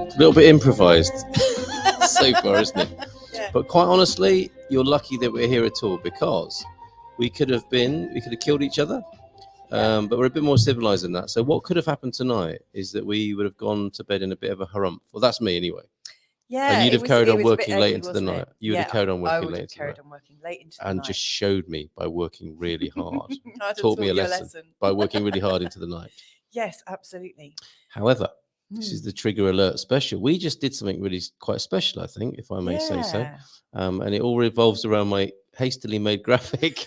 It's a little bit improvised so far, isn't it? Yeah. But quite honestly, you're lucky that we're here at all, because we could have killed each other. But we're a bit more civilized than that. So what could have happened tonight is that we would have gone to bed in a bit of a harumph. Well, that's me anyway. Yeah, And you'd have carried on it was a bit working late eggy, into the wasn't night. it? You would have carried on I working would late have into the carried night. on working late into the And night. just showed me by working really hard. I'd have Taught me a you lesson by working really hard into the night. Yes, absolutely. However, this is the Trigger Alert special. We just did something really quite special, I think, if I may say so. And it all revolves around my hastily made graphic.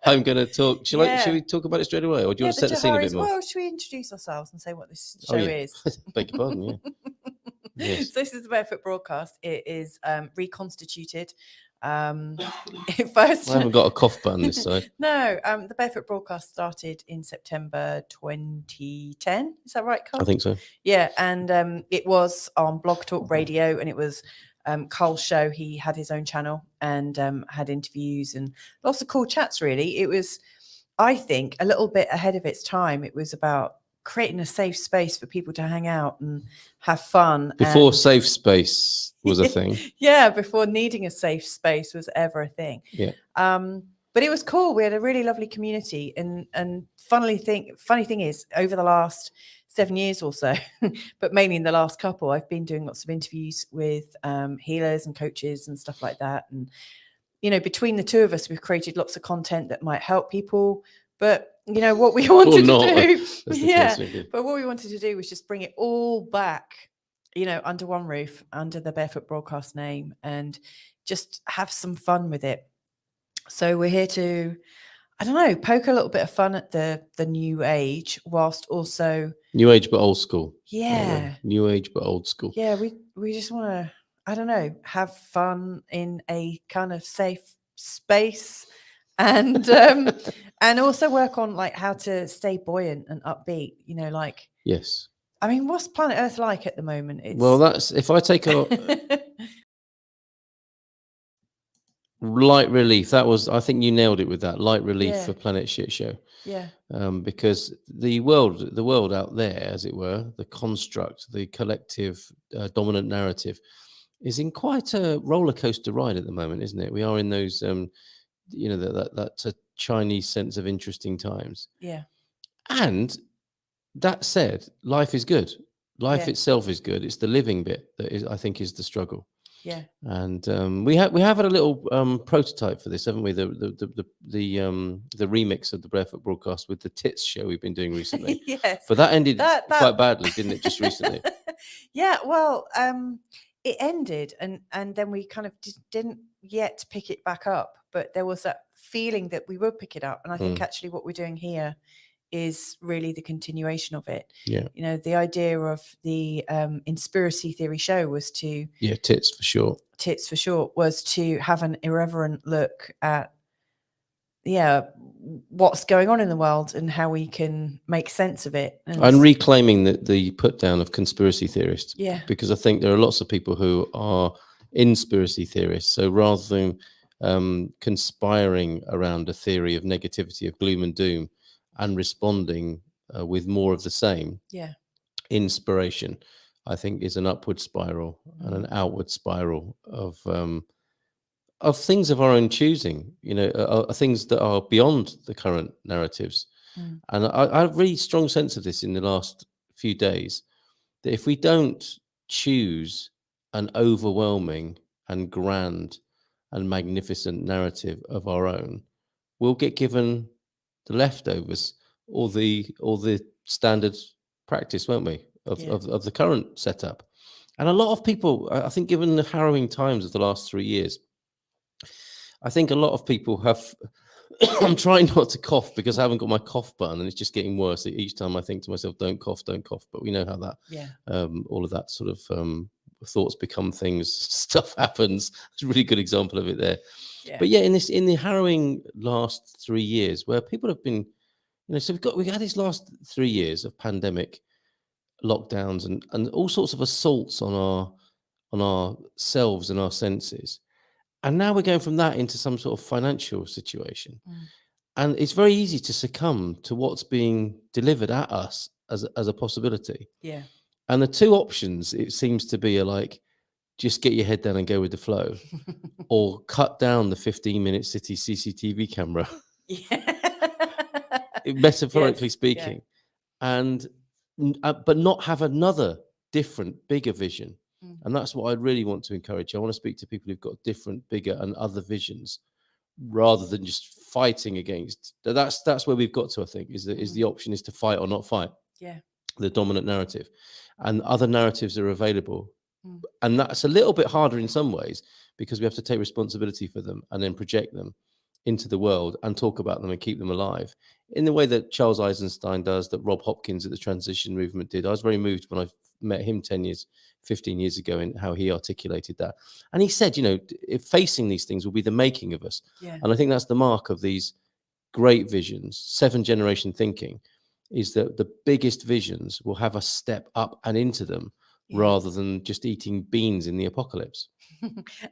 I'm going to talk. Should we talk about it straight away, or do you want to set the scene a bit more? Well, should we introduce ourselves and say what this show is? Beg your pardon, yeah. Yes. So this is the Barefoot broadcast. It is reconstituted. First, I haven't got a cough button this side. No, the Barefoot broadcast started in September 2010. Is that right, Carl? I think so. Yeah, and it was on Blog Talk Radio, and it was Carl's show. He had his own channel and had interviews and lots of cool chats, really. It was, I think, a little bit ahead of its time. It was about creating a safe space for people to hang out and have fun. Before safe space was a thing. Yeah, before needing a safe space was ever a thing. Yeah. But it was cool. We had a really lovely community. And funny thing is, over the last 7 years or so, but mainly in the last couple, I've been doing lots of interviews with healers and coaches and stuff like that. And, you know, between the two of us, we've created lots of content that might help people. But, you know, what we wanted to do, but what we wanted to do was just bring it all back, you know, under one roof, under the Barefoot broadcast name, and just have some fun with it. So we're here to, I don't know, poke a little bit of fun at the new age, whilst also new age but old school. Yeah. New age but old school. Yeah, we just want to, I don't know, have fun in a kind of safe space, and and also work on like how to stay buoyant and upbeat. You know, like, yes. I mean, what's planet Earth like at the moment? Well, that's, if I take a light relief, that was, I think you nailed it with that light relief for Planet Shit Show. Yeah. Because the world out there, as it were, the construct, the collective dominant narrative, is in quite a roller coaster ride at the moment, isn't it? We are in those, you know, that Chinese sense of interesting times. Yeah. And that said, life is good. Life itself is good. It's the living bit that is, I think, is the struggle. Yeah. And we have had a little prototype for this, haven't we? The remix of the Barefoot broadcast with the tits show we've been doing recently. Yes. But that ended quite badly, didn't it? Just recently. Yeah. Well, it ended, and then we kind of didn't yet pick it back up. But there was that feeling that we would pick it up, and I think actually what we're doing here is really the continuation of it. Yeah. You know, the idea of the Inspiracy Theory show was to tits for short was to have an irreverent look at what's going on in the world and how we can make sense of it, and reclaiming the put down of conspiracy theorists. Yeah, because I think there are lots of people who are inspiracy theorists, so rather than conspiring around a theory of negativity, of gloom and doom, and responding with more of the same. Yeah. Inspiration, I think, is an upward spiral and an outward spiral of things of our own choosing, you know, things that are beyond the current narratives. And I have a really strong sense of this in the last few days, that if we don't choose an overwhelming and grand and magnificent narrative of our own, we'll get given the leftovers or the standard practice, won't we, of the current setup. And a lot of people, I think, given the harrowing times of the last 3 years, I think a lot of people have I'm trying not to cough because I haven't got my cough button, and it's just getting worse each time I think to myself, don't cough, but we know how that all of that sort of thoughts become things, stuff happens. It's a really good example of it there. But in the harrowing last 3 years, where people have been, you know, so we had these last 3 years of pandemic lockdowns and all sorts of assaults on ourselves and our senses, and now we're going from that into some sort of financial situation, and it's very easy to succumb to what's being delivered at us as a possibility. Yeah. And the two options, it seems to be, are like, just get your head down and go with the flow, or cut down the 15-minute city CCTV camera, metaphorically Yes, speaking, and but not have another different, bigger vision. Mm. And that's what I really want to encourage. I want to speak to people who've got different, bigger, and other visions, rather than just fighting against. That's where we've got to. I think is the option is to fight or not fight. Yeah. The dominant narrative, and other narratives are available. Mm. And that's a little bit harder in some ways, because we have to take responsibility for them and then project them into the world and talk about them and keep them alive in the way that Charles Eisenstein does, that Rob Hopkins at the transition movement did. I was very moved when I met him 15 years ago, in how he articulated that. And he said, if facing these things will be the making of us. Yeah. And I think that's the mark of these great visions, 7th-generation thinking, is that the biggest visions will have us step up and into them, rather than just eating beans in the apocalypse.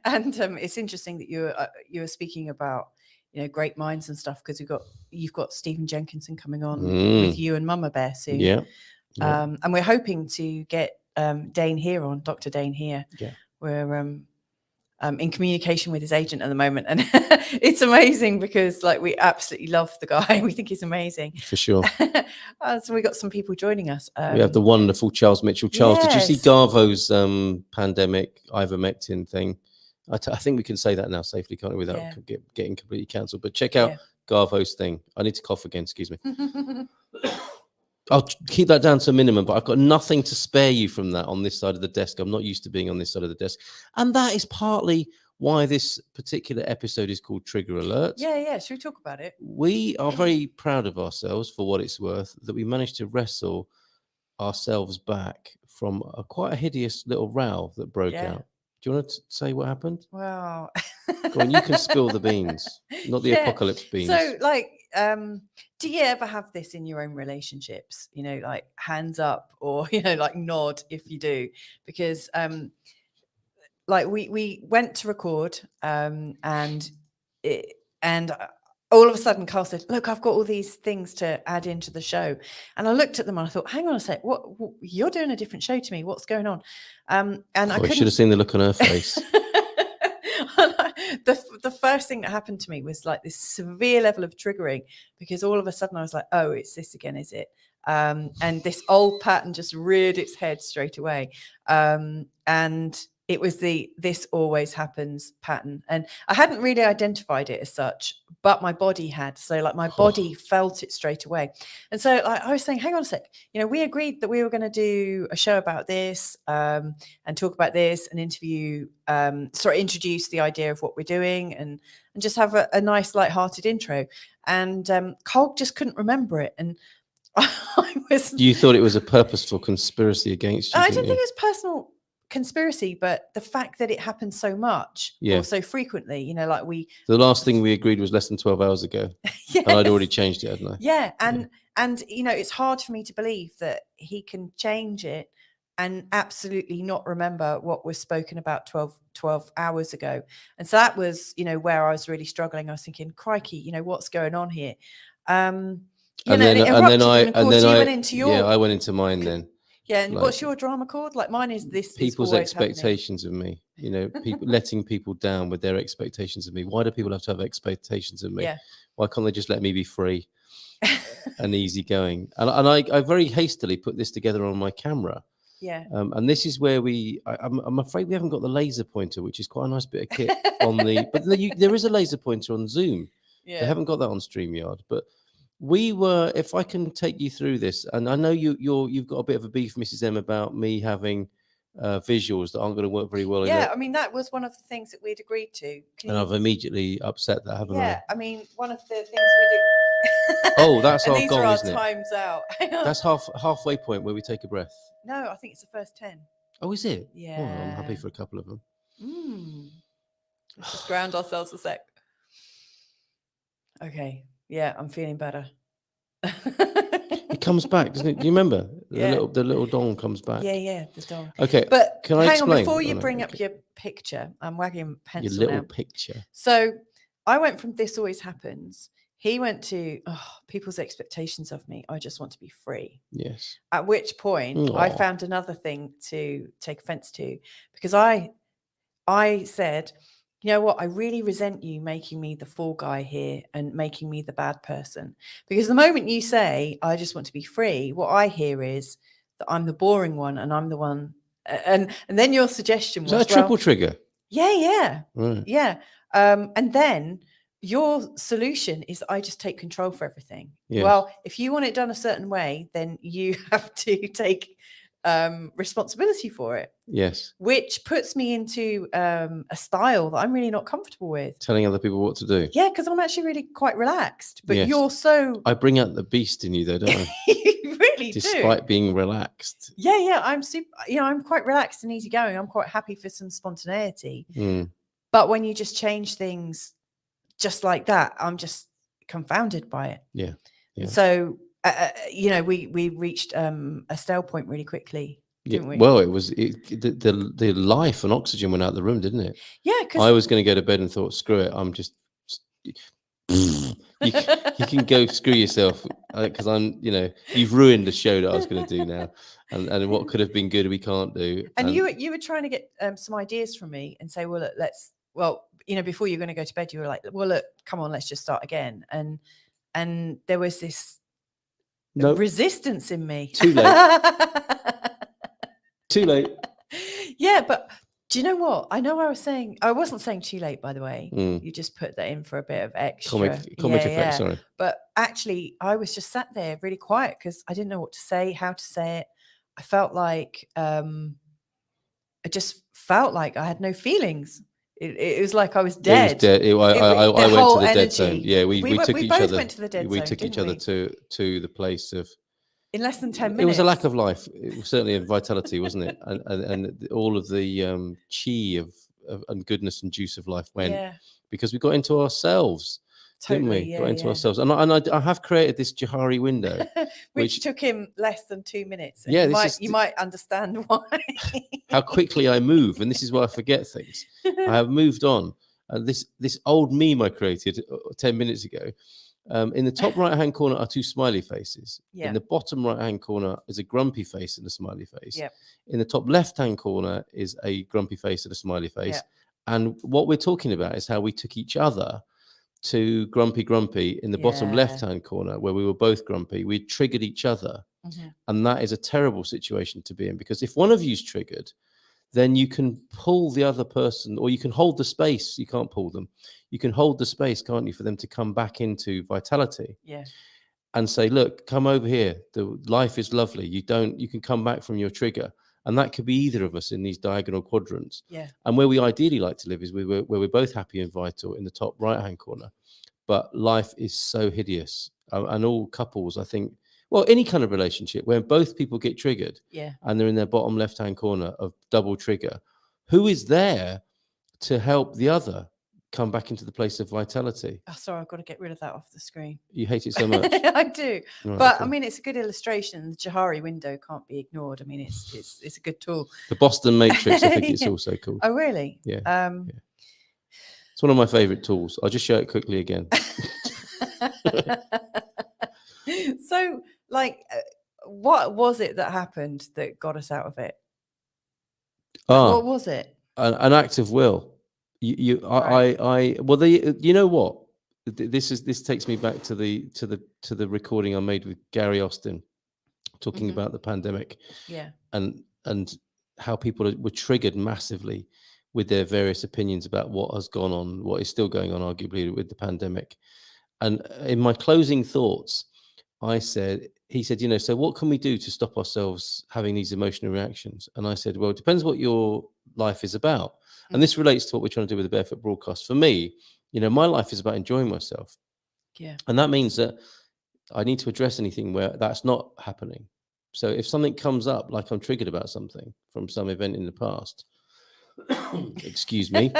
And it's interesting that you were speaking about great minds and stuff, because you've got Stephen Jenkinson coming on with you and Mama Bear soon. Yeah. And we're hoping to get Dane here on, Dr. Dane here. Yeah. We're in communication with his agent at the moment, and it's amazing because we absolutely love the guy. We think he's amazing, for sure. So we got some people joining us. We have the wonderful Charles Mitchell. Charles, yes. Did you see Garvo's pandemic ivermectin thing? I think we can say that now safely, can't we, without getting completely cancelled. But check out Garvo's thing. I need to cough again, excuse me. I'll keep that down to a minimum, but I've got nothing to spare you from that on this side of the desk. I'm not used to being on this side of the desk. And that is partly why this particular episode is called Trigger Alert. Yeah. Should we talk about it? We are very proud of ourselves, for what it's worth, that we managed to wrestle ourselves back from quite a hideous little row that broke out. Do you want to say what happened? Wow. Go on, you can spill the beans, not the apocalypse beans. So, do you ever have this in your own relationships? Hands up, or nod if you do, because we went to record, and all of a sudden Carl said, "Look, I've got all these things to add into the show," and I looked at them and I thought, "Hang on a sec, what you're doing a different show to me? What's going on?" And I should have seen the look on her face. The first thing that happened to me was this severe level of triggering, because all of a sudden I was like, oh, it's this again, is it? And this old pattern just reared its head straight away. And it was the "this always happens" pattern. And I hadn't really identified it as such, but my body had. So my body felt it straight away. And so I was saying, hang on a sec, we agreed that we were going to do a show about this, and talk about this, and introduce the idea of what we're doing, and just have a nice light-hearted intro. And Cole just couldn't remember it. And You thought it was a purposeful conspiracy against you? I don't think it was personal conspiracy, but the fact that it happens so much, or so frequently, the last thing we agreed was less than 12 hours ago. Yes. And I'd already changed it, hadn't I? Yeah. And it's hard for me to believe that he can change it and absolutely not remember what was spoken about 12 hours ago. And so that was where I was really struggling. I was thinking, crikey, what's going on here? And then I went into your... I went into mine then. Yeah, and what's your drama called? Mine is this. People's expectations of me. People letting people down with their expectations of me. Why do people have to have expectations of me? Yeah. Why can't they just let me be free and easygoing? And I very hastily put this together on my camera. Yeah. And this is where I'm afraid we haven't got the laser pointer, which is quite a nice bit of kit on the. But there is a laser pointer on Zoom. Yeah. They haven't got that on StreamYard, but. If I can take you through this, and I know you've got a bit of a beef, Mrs. M, about me having visuals that aren't going to work very well. Yeah, that was one of the things that we'd agreed to. I've immediately upset that, haven't I? Yeah, one of the things we do. Oh, that's our these goal, are our isn't it? Times out. That's halfway point where we take a breath. No, I think it's the first 10. Oh, is it? Yeah. Well, I'm happy for a couple of them. Let's just ground ourselves a sec. Okay. Yeah, I'm feeling better. It comes back, doesn't it? Do you remember? The little dong comes back. Yeah, the dong. Okay, but can I hang explain? on, before you bring up your picture, I'm wagging a pencil your little now. picture. So I went from "this always happens." He went to people's expectations of me. I just want to be free. Yes. At which point I Aw. found another thing to take offense to, because I said, you know what, I really resent you making me the fall guy here and making me the bad person. Because the moment you say, I just want to be free, what I hear is that I'm the boring one and I'm the one. And then your suggestion Is was, that a triple trigger? yeah. Right. Yeah. And then your solution is I just take control for everything. Yes. Well, if you want it done a certain way, then you have to take responsibility for it. Yes. Which puts me into a style that I'm really not comfortable with. Telling other people what to do. Yeah, because I'm actually really quite relaxed. But Yes. you're so... I bring out the beast in you, though, don't I? You really Despite do. being relaxed. Yeah. I'm super. I'm quite relaxed and easygoing. I'm quite happy for some spontaneity. Mm. But when you just change things just like that, I'm just confounded by it. Yeah. So we reached a stale point really quickly. Didn't we? Well, the life and oxygen went out the room, didn't it? Yeah, I was going to go to bed and thought, screw it, I'm just you can go screw yourself, because I'm, you've ruined the show that I was going to do now, and what could have been good we can't do. And you were trying to get some ideas from me and say, well, look, before you're going to go to bed, you were like, well, look, come on, let's just start again. And there was this resistance in me. Too late. Too late. Yeah, but do you know what? I wasn't saying too late, by the way. You just put that in for a bit of extra comic effect. Sorry. But actually, I was just sat there really quiet because I didn't know what to say, how to say it. I felt like I just felt like I had no feelings. It was like I was dead. It was dead. I went to the dead zone. Yeah, we took each other. Went to the dead zone. We took each other to the place of. In less than 10 minutes. It was a lack of life. It was certainly a vitality, wasn't it? And all of the chi of and goodness and juice of life went because we got into ourselves. Totally, didn't we? Got into ourselves. And I have created this Johari window. which took him less than 2 minutes. You might understand why. How quickly I move. And this is why I forget things. I have moved on. And this old meme I created 10 minutes ago. In the top right-hand corner are two smiley faces. Yeah. In the bottom right-hand corner is a grumpy face and a smiley face. Yep. In the top left-hand corner is a grumpy face and a smiley face. Yep. And what we're talking about is how we took each other to grumpy in the bottom left-hand corner, where we were both grumpy. We triggered each other. Mm-hmm. And that is a terrible situation to be in, because if one of you's triggered, then you can pull the other person, or you can hold the space. You can't pull them. You can hold the space, can't you, for them to come back into vitality. Yeah. And say, look, come over here. The life is lovely. You can come back from your trigger. And that could be either of us in these diagonal quadrants. Yeah. And where we ideally like to live is where we're both happy and vital in the top right-hand corner. But life is so hideous. And all couples, I think, well, any kind of relationship where both people get triggered and they're in their bottom left-hand corner of double trigger, who is there to help the other come back into the place of vitality? Oh, sorry, I've got to get rid of that off the screen. You hate it so much. I do. Right, but okay. I mean, it's a good illustration. The Johari window can't be ignored. I mean, it's a good tool. The Boston Matrix, I think it's also called. Oh, really? Yeah. It's one of my favorite tools. I'll just show it quickly again. So, what was it that happened that got us out of it? What was it? An act of will. You know what? This takes me back to the recording I made with Gary Austin, talking about the pandemic. Yeah. And how people were triggered massively with their various opinions about what has gone on, what is still going on, arguably, with the pandemic. And in my closing thoughts, he said, so what can we do to stop ourselves having these emotional reactions? And I said, well, it depends what your life is about. And this relates to what we're trying to do with the Barefoot broadcast. For me, my life is about enjoying myself. Yeah. And that means that I need to address anything where that's not happening. So if something comes up, like I'm triggered about something from some event in the past, excuse me,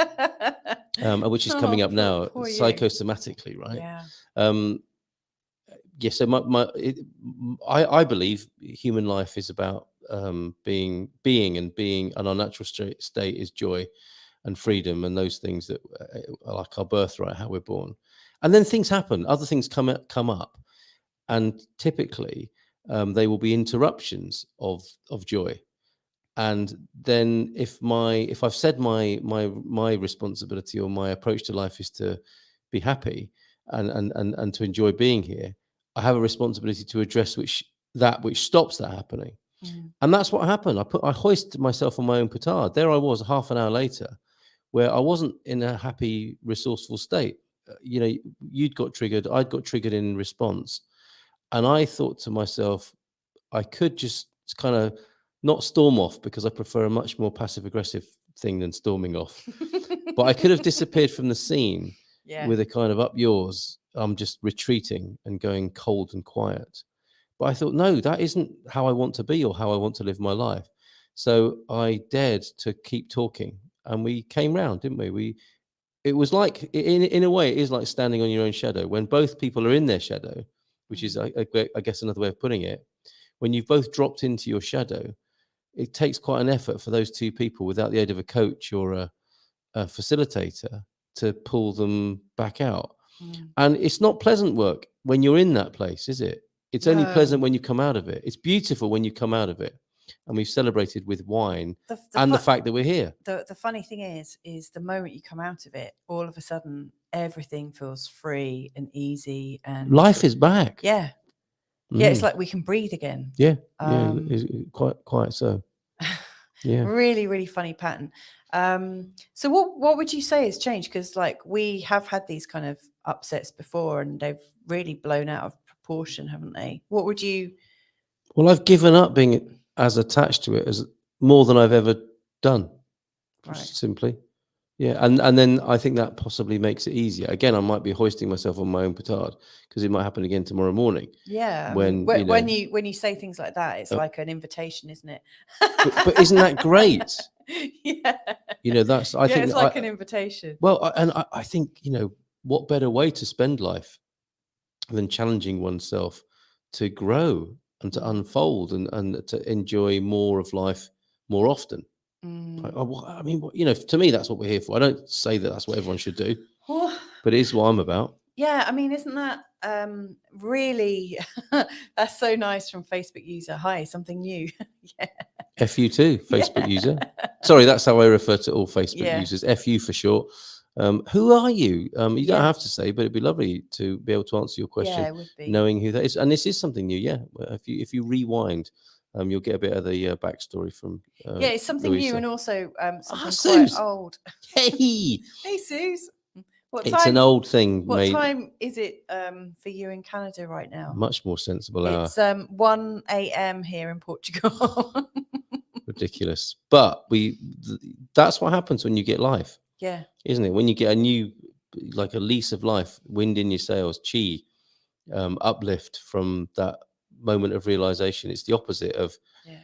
which is coming up now psychosomatically, right? Yeah. So I believe human life is about being, and our natural state is joy and freedom and those things that are like our birthright, how we're born. And then things happen, other things come up, and typically they will be interruptions of joy. And then if I've said my responsibility or my approach to life is to be happy and to enjoy being here, I have a responsibility to address which stops that happening. And that's what happened. I hoisted myself on my own petard. There I was half an hour later, where I wasn't in a happy, resourceful state. You'd got triggered, I'd got triggered in response. And I thought to myself, I could just kind of not storm off, because I prefer a much more passive aggressive thing than storming off. But I could have disappeared from the scene with a kind of up yours. I'm just retreating and going cold and quiet. But I thought, no, that isn't how I want to be or how I want to live my life. So I dared to keep talking, and we came round, didn't we? It was like, in a way, it is like standing on your own shadow. When both people are in their shadow, which is, I guess, another way of putting it. When you've both dropped into your shadow, it takes quite an effort for those two people, without the aid of a coach or a facilitator, to pull them back out. And it's not pleasant work when you're in that place, is it? It's only pleasant when you come out of it. It's beautiful when you come out of it. And we've celebrated with wine the fact that we're here. The funny thing is the moment you come out of it, all of a sudden everything feels free and easy, and life is back. Yeah. Yeah, it's like we can breathe again. Yeah, quite so. Yeah. Really, really funny pattern. So what would you say has changed? Because like we have had these kind of upsets before, and they've really blown out of proportion, haven't they? What would you? Well, I've given up being as attached to it as more than I've ever done. Right. Simply. Yeah, and then I think that possibly makes it easier. Again, I might be hoisting myself on my own petard, because it might happen again tomorrow morning. Yeah, when you say things like that, it's like an invitation, isn't it? but isn't that great? Yeah, that's. I think it's like an invitation. Well, and I think what better way to spend life than challenging oneself to grow and to unfold and to enjoy more of life more often. I mean, to me, that's what we're here for. I don't say that that's what everyone should do, but it is what I'm about. Yeah, I mean, isn't that really? That's so nice from Facebook user. Hi, something new. Yeah. FU too, Facebook user. Sorry, that's how I refer to all Facebook users. FU for short. Who are you? You don't have to say, but it'd be lovely to be able to answer your question, it would be. knowing who that is. And this is something new. Yeah, if you rewind. You'll get a bit of the backstory from. It's something Louisa. New, and also something quite old. Hey, hey, Suze. It's an old thing. What time is it for you in Canada right now? Much more sensible hour. It's 1 a.m. here in Portugal. Ridiculous, but that's what happens when you get life. Yeah, isn't it? When you get a new, like a lease of life, wind in your sails, chi, uplift from that moment of realization. It's the opposite of. Yeah.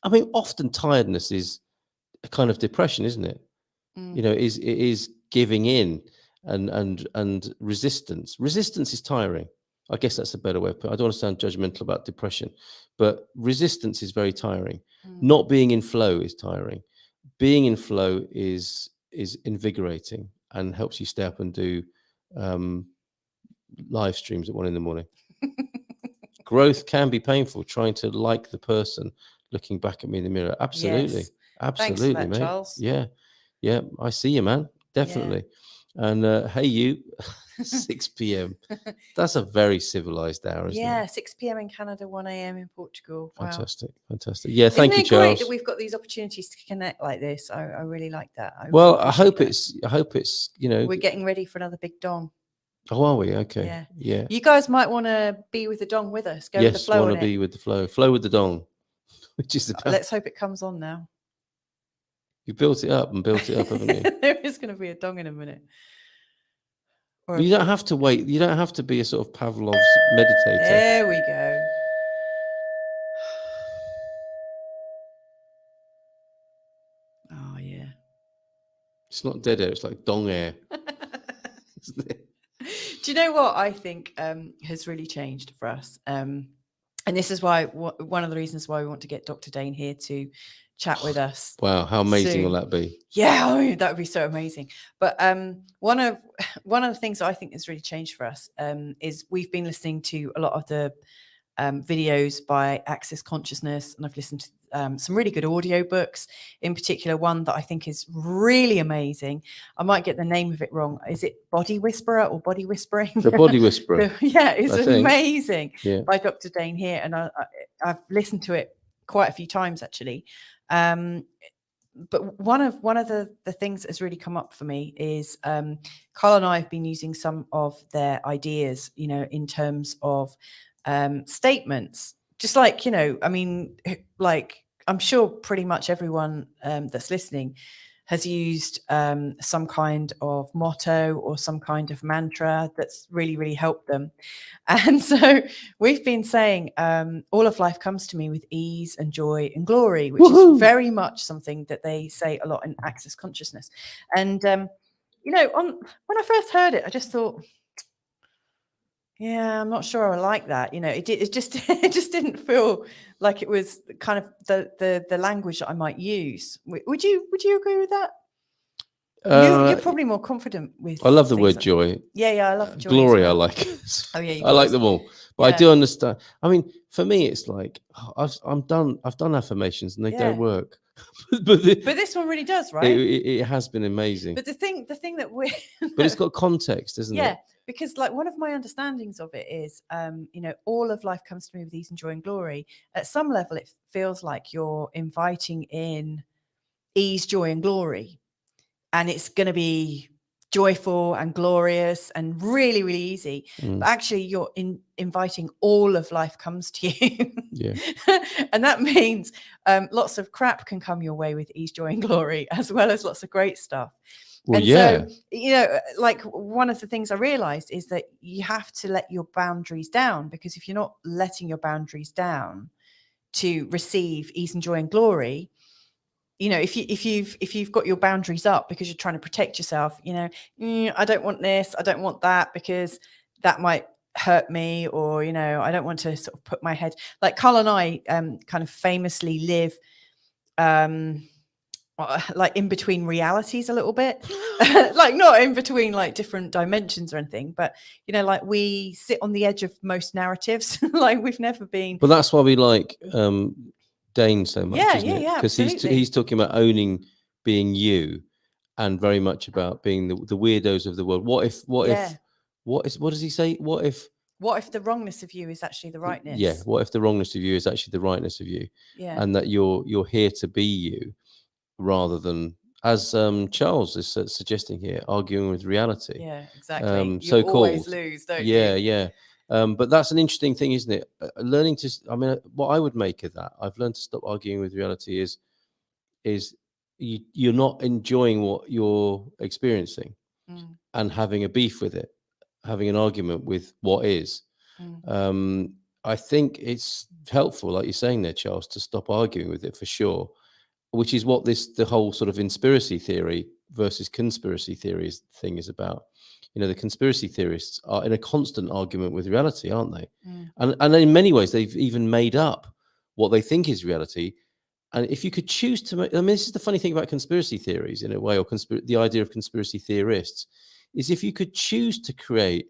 I mean, often tiredness is a kind of depression, isn't it? It is giving in and resistance. Resistance is tiring. I guess that's a better way of putting it. I don't want to sound judgmental about depression, but resistance is very tiring. Not being in flow is tiring. Being in flow is invigorating and helps you stay up and do live streams at 1 a.m. Growth can be painful. Trying to like the person looking back at me in the mirror. Absolutely. Yes. Absolutely, Thanks for that, mate. Charles. Yeah. I see you, man. Definitely. Yeah. And hey, you, 6 p.m. That's a very civilized hour, isn't it? 6 p.m. in Canada, 1 a.m. in Portugal. Wow. Fantastic. Yeah, thank you, Charles. Isn't it great that we've got these opportunities to connect like this? I really like that. I hope it's we're getting ready for another big dong. Oh, are we? Okay. Yeah. You guys might want to be with the dong with us. Go with the flow. Yes, want to be with the flow. Flow with the dong. Which is Let's hope it comes on now. You built it up, haven't you? There is going to be a dong in a minute. You don't have to wait. You don't have to be a sort of Pavlov's meditator. There we go. Oh, yeah. It's not dead air. It's like dong air. Isn't it? Do you know what I think has really changed for us? And this is why one of the reasons why we want to get Dr. Dane here to chat with us. Wow, how amazing will soon. that be? Yeah, that would be so amazing. But one of the things I think has really changed for us is we've been listening to a lot of the videos by Access Consciousness, and I've listened to some really good audio books. In particular, one that I think is really amazing. I might get the name of it wrong. Is it Body Whisperer or Body Whispering? The Body Whisperer. Yeah, it's I think. amazing. Yeah. By Dr. Dane here, and I've listened to it quite a few times actually. But one of the things that has really come up for me is Carl and I have been using some of their ideas, in terms of statements, just like, I mean, like, I'm sure pretty much everyone that's listening has used some kind of motto or some kind of mantra that's really, really helped them. And so we've been saying, all of life comes to me with ease and joy and glory, which is very much something that they say a lot in Access Consciousness. And, when I first heard it, I just thought, yeah, I'm not sure I like that. It just it just didn't feel like it was kind of the language that I might use. Would you agree with that? You're probably more confident with. I love the things word joy. Yeah, I love joy. Glory, as well. I like. Oh yeah, I like them all, but Yeah. I do understand. I mean, for me, it's like I'm done. I've done affirmations and they don't work. But this one really does, right? It has been amazing. But the thing that we're. But it's got context, isn't it? Yeah, because like one of my understandings of it is, all of life comes to me with ease and joy and glory. At some level, it feels like you're inviting in ease, joy, and glory, and it's going to be joyful and glorious and really, really easy. But actually, you're inviting all of life comes to you. Yeah. And that means lots of crap can come your way with ease, joy, and glory, as well as lots of great stuff. Well, and yeah. so, like one of the things I realized is that you have to let your boundaries down, because if you're not letting your boundaries down to receive ease and joy and glory, if you've got your boundaries up because you're trying to protect yourself, I don't want this, I don't want that, because that might hurt me, or I don't want to sort of put my head, like Carl and I kind of famously live like in between realities a little bit. Like not in between like different dimensions or anything, but like we sit on the edge of most narratives. Like we've never been. Well, that's why we like Dane so much, Yeah, isn't it? yeah, Because absolutely. he's talking about owning being you, and very much about being the weirdos of the world. What if what does he say? What if the wrongness of you is actually the rightness? Yeah. What if the wrongness of you is actually the rightness of you? Yeah. And that you're here to be you, rather than, as Charles is suggesting here, arguing with reality. Yeah, exactly. You so-called. always lose, don't you? Yeah. But that's an interesting thing, isn't it? Learning to, I mean, what I would make of that, I've learned to stop arguing with reality is you're not enjoying what you're experiencing and having a beef with it, having an argument with what is. I think it's helpful, like you're saying there, Charles, to stop arguing with it for sure, which is what the whole sort of conspiracy theory versus conspiracy theories thing is about. The conspiracy theorists are in a constant argument with reality, aren't they? And in many ways, they've even made up what they think is reality. And if you could choose to make, I mean, this is the funny thing about conspiracy theories in a way, or the idea of conspiracy theorists, is if you could choose to create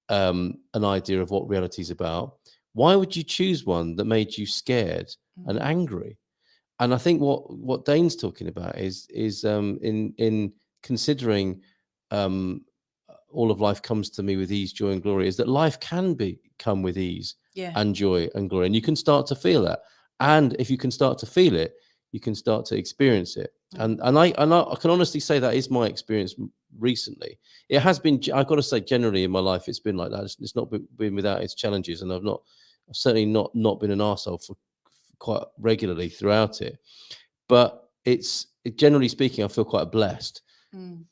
an idea of what reality is about, why would you choose one that made you scared and angry? And I think what Dane's talking about is in considering all of life comes to me with ease, joy, and glory, is that life can come with ease and joy and glory, and you can start to feel that. And if you can start to feel it, you can start to experience it. And I can honestly say that is my experience recently. It has been, I've got to say, generally in my life, it's been like that. It's not been without its challenges, and I've certainly not been an arsehole for quite regularly throughout it. But generally speaking, I feel quite blessed.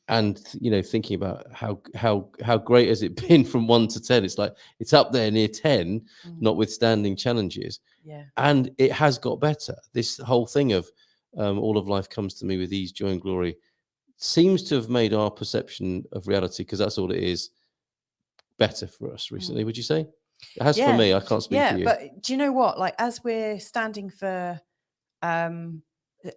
And thinking about how great has it been from 1 to 10, it's like it's up there near 10, notwithstanding challenges. And it has got better. This whole thing of all of life comes to me with ease, joy, and glory seems to have made our perception of reality, because that's all it is, better for us recently. Would you say? It has for me. I can't speak for you. But do you know what? Like, as we're standing for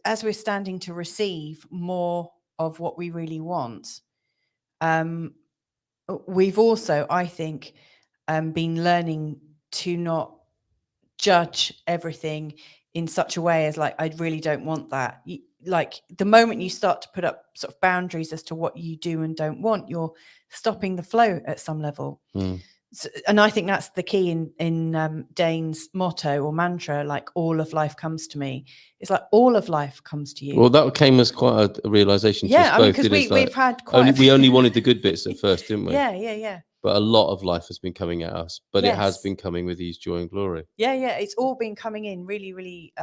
as we're standing to receive more of what we really want, we've also, I think, been learning to not judge everything in such a way as like, I really don't want that. Like the moment you start to put up sort of boundaries as to what you do and don't want, you're stopping the flow at some level. So, and I think that's the key in Dane's motto or mantra, like all of life comes to me. It's like all of life comes to you. Well, that came as quite a realization to us both. Because we've had quite we only wanted the good bits at first, didn't we? Yeah. But a lot of life has been coming at us, but it has been coming with His joy and glory. Yeah. It's all been coming in really, really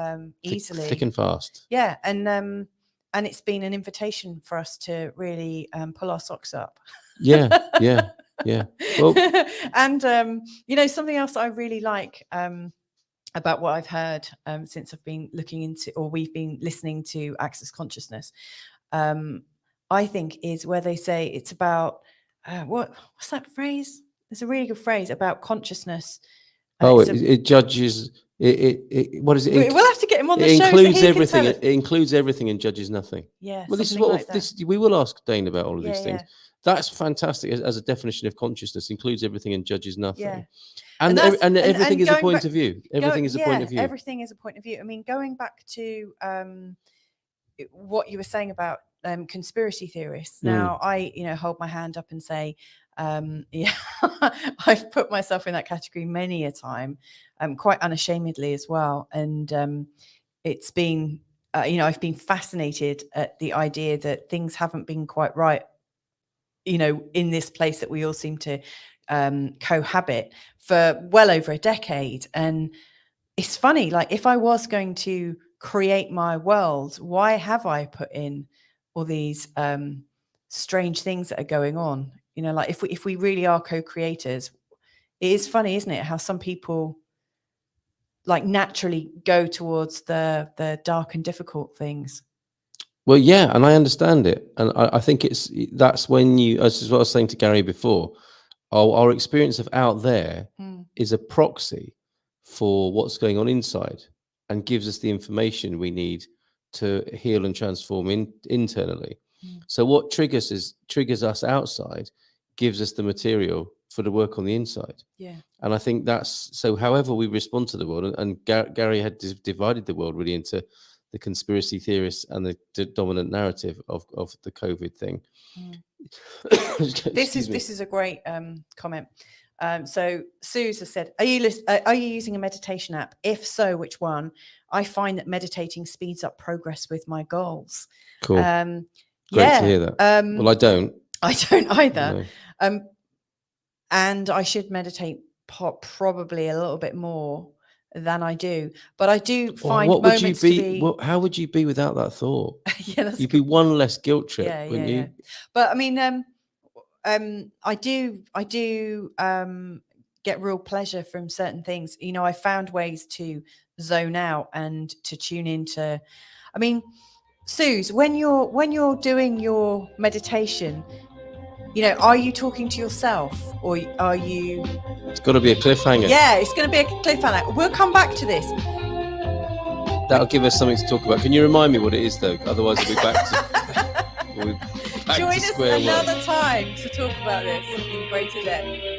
easily, thick and fast. Yeah, and it's been an invitation for us to really pull our socks up. Yeah. Well, and something else I really like about what I've heard since I've been looking into, or we've been listening to Access Consciousness, I think is where they say it's about what's that phrase? There's a really good phrase about consciousness. It judges. What is it? We'll have to get him on the show. It includes everything. It includes everything and judges nothing. Yeah. Well, this is what we will ask Dane about all of these things. That's fantastic as a definition of consciousness. Includes everything and judges nothing. Yeah. And everything is a point of view. Everything is a point of view. Everything is a point of view. I mean, going back to what you were saying about conspiracy theorists. Now, I hold my hand up and say, I've put myself in that category many a time, quite unashamedly as well. And it's been, I've been fascinated at the idea that things haven't been quite right, in this place that we all seem to cohabit for well over a decade. And it's funny, like if I was going to create my world, why have I put in all these strange things that are going on? Like if we really are co-creators, it is funny, isn't it? How some people like naturally go towards the dark and difficult things. Well, yeah, and I understand it, and I think that's when as is what I was saying to Gary before, our experience of out there is a proxy for what's going on inside, and gives us the information we need to heal and transform internally. So what triggers us outside gives us the material for the work on the inside. Yeah. And I think that's so. However we respond to the world, and Gary had divided the world really into the conspiracy theorists and the dominant narrative of the COVID thing. This is a great comment. So Suze has said, are you using a meditation app? If so, which one? I find that meditating speeds up progress with my goals. Cool. Great to hear that. Well, I don't either. No. And I should meditate probably a little bit more than I do, but I do find moments to be. How would you be without that thought? Yeah, you'd be one less guilt trip, wouldn't you? Yeah. But I mean, I do get real pleasure from certain things. I found ways to zone out and to tune into. I mean, Suze, when you're doing your meditation, are you talking to yourself or are you? It's got to be a cliffhanger. Yeah, it's going to be a cliffhanger. We'll come back to this. That'll give us something to talk about. Can you remind me what it is, though? Otherwise, we'll be back to. Join us another time to talk about this in greater depth.